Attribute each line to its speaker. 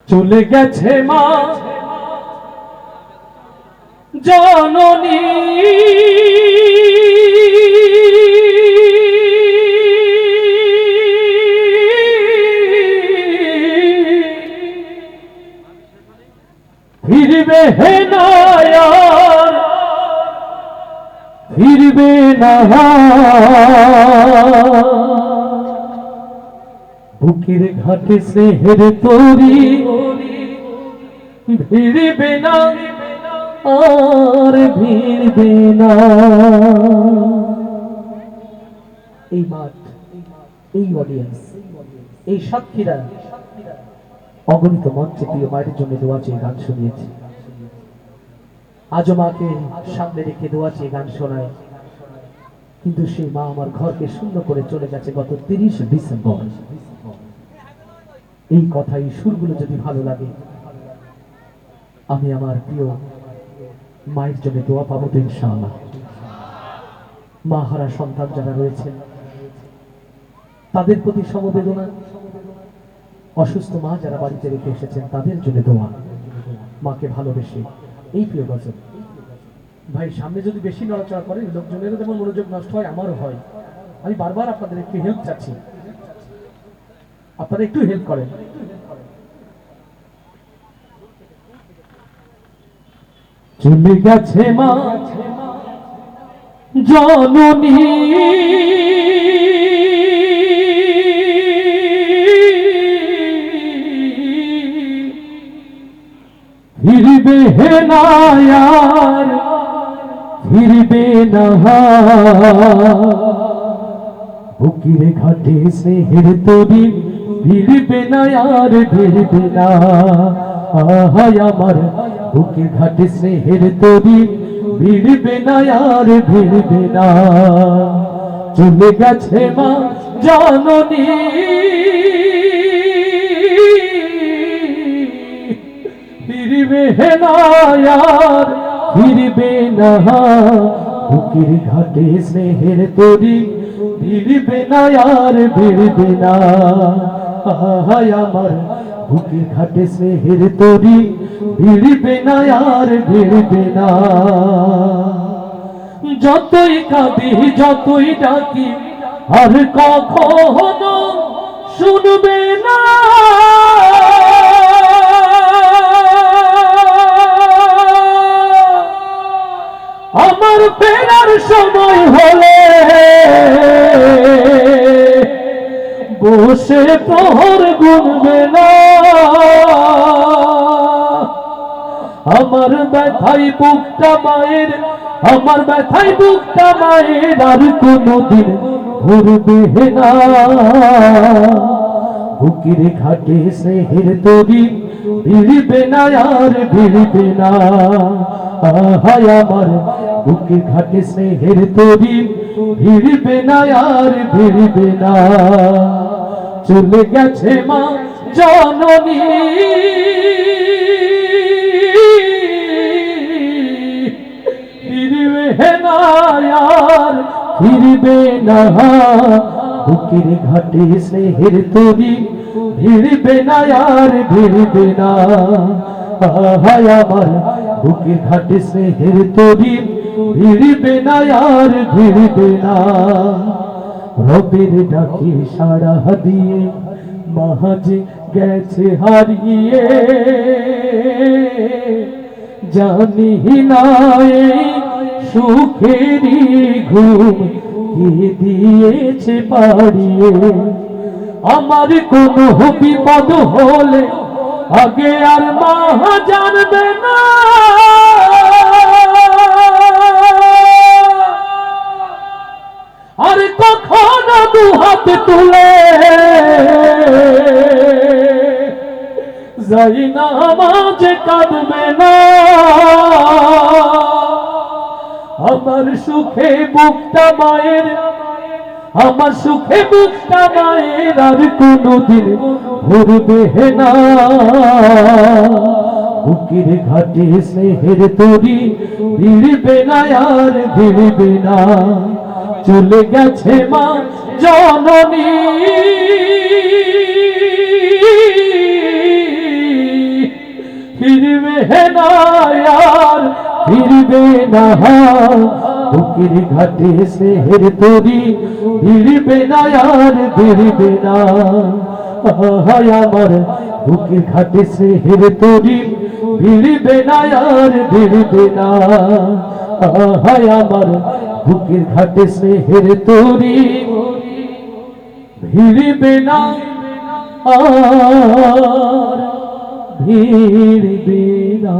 Speaker 1: চলে গেছে মা জননী, ফিরবে না আর ফিরবে না। বুকের ঘাটে স্নেহের তরি ভিড়বে না আর ভিড়বে না। এই মাঠ, এই অডিয়েন্স, এই সাক্ষীরা অগণিত মঞ্চে প্রিয় মায়ের জন্য দোয়া চেয়ে গান শুনিয়েছে। আজও মাকে সামনে রেখে দোয়া চেয়ে গান শোনায়, কিন্তু সেই মা আমার ঘরকে শূন্য করে চলে গেছে গত 30 ডিসেম্বর। এই কথা, এই সুরগুলো যদি ভালো লাগে, আমি আমার প্রিয় মায়ের জন্য দোয়া পাবো তো ইনশাআল্লাহ। মা হারা সন্তান যারা রয়েছেন তাদের প্রতি সমবেদনা, অসুস্থ মা যারা বাড়িতে রেখে এসেছেন তাদের জন্য দোয়া। মাকে ভালোবেসে এই প্রিয় গজল। ভাই সামনে যদি বেশি নড়াচড়া করে লোকজনেরও যেমন মনোযোগ নষ্ট হয়, আমারও হয়। আমি বারবার আপনাদের একটু হেল্প চাচ্ছি, আপনারা একটু হেল্প করেন। চলে গেছে মা জননী, ফিরবে না আর ফিরবে না। বুকের ঘাটে স্নেহের তরি ফিরবে না আর ফিরবে না। আহায় আমার বুকের ঘাটে স্নেহের তরি ফিরবে না আর ফিরবে না। চলে গেছে মা জননী, ফিরবে না আর ফিরবে না। বুকের ঘাটে স্নেহের তরি ফিরবে না আর ফিরবে না। আহায় আমার বুকের ঘাটে স্নেহের তরি ফিরবে না আর ফিরবে না। যতই কাঁদি যতই ডাকি আর কখনো শুনবে না। আমার ফেরার সময় হলে বসে প্রহর গুনবে না। আমার ব্যথাই বুকটা মায়ের, আমার ব্যথাই বুকটা মায়ের আর কোনদিন ভরবে না। বুকের ঘাটে স্নেহের তরি ভিড়বে না আর ভিড়বে না। আহায় আমার বুকের ঘাটে স্নেহের তরি ভিড়বে না আর ভিড়বে না। চলে গেছে মা জননী, ফিরবে না আর ফিরবে না। বুকের ঘাটে স্নেহের তরি ভিড়বে না আর ভিড়বে না। আহায় আমার বুকের ঘাটে স্নেহের তরি ভিড়বে না আর ভিড়বে না। রবের ডাকে সাড়া দিয়ে মাঝে গেছে হারিয়ে, জানি না এই সুখেরই ঘুম কে দিয়েছে পাড়িয়ে। আমার কোনো বিপদ হলে আগে আর মা জানবে না। আর কখনো দু হাত তুলে যাই না মাঝে কাঁদবে না। আমার সুখে বুকটা মায়ের, আমার সুখে বুকটা মায়ের আর কোনদিন ভরবে না। বুকের ঘাটে স্নেহের তরি ভিড়বে না আর ভিড়বে না। চলে গেছে মা জননী, ফিরবে না আর ফিরবে না বুকের ঘাটে স্নেহের তরি ফিরবে না আর ফিরবে না হায় আমার বুকের ঘাটে স্নেহের তরি ফিরবে না আর ফিরবে না হায় আমার বুকের ঘাটে স্নেহের তরি ফিরবে না আর ফিরবে না।